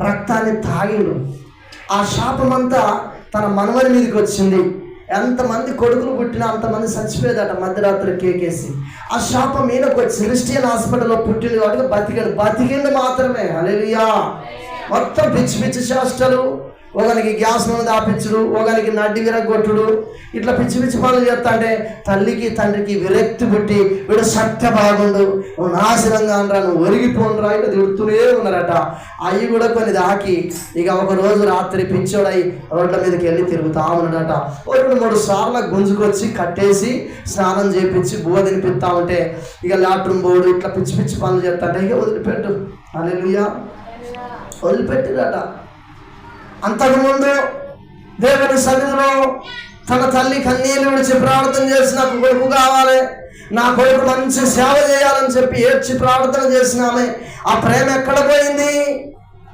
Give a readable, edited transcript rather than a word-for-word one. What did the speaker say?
రక్తాన్ని తాగిండు. ఆ శాపమంతా తన మనవడి మీదకి వచ్చింది. ఎంతమంది కొడుకులు పుట్టినా అంతమంది చచ్చిపోయేదట మధ్యరాత్రి కేకేసి. ఆ శాపం ఈయనకు వచ్చి క్రిస్టియన్ హాస్పిటల్లో పుట్టింది కాబట్టి బతికిండు మాత్రమే. హల్లెలూయా. మొత్తం పిచ్చి పిచ్చి చేష్టలు, ఒకనికి గ్యాస్ నూనె దాపించుడు, ఒకనికి నడ్డి విరగొట్టుడు, ఇట్లా పిచ్చి పిచ్చి పనులు చేస్తా అంటే తల్లికి తండ్రికి విరక్తి పుట్టి వీడు సత్య బాగుండు, నువ్వు నాశనంగా అనరా, నువ్వు ఒరిగిపోనురా, ఇట్లా తిడుతూనే ఉన్నారట. అవి కూడా కొన్ని దాకి ఇక ఒక రోజు రాత్రి పిచ్చోడై రోడ్ల మీదకి వెళ్ళి తిరుగుతా ఉన్నాడట. 2-3 సార్లు గుంజుకొచ్చి కట్టేసి స్నానం చేపించి బువ్వ తినిపిస్తా ఉంటే ఇక లాట్రూమ్ బోర్డు ఇట్లా పిచ్చి పిచ్చి పనులు చేస్తా అంటే ఇక వదిలిపెట్టు. హల్లెలూయా. వదిలిపెట్టిరట. అంతకుముందు దేవుని సన్నిధిలో తన తల్లి కన్నీళ్ళు విడిచి ప్రార్థన చేసి నాకు కొడుకు కావాలి, నా కొడుకు మంచి సేవ చేయాలని చెప్పి ఏడ్చి ప్రార్థన చేసినామే. ఆ ప్రేమ ఎక్కడ పోయింది?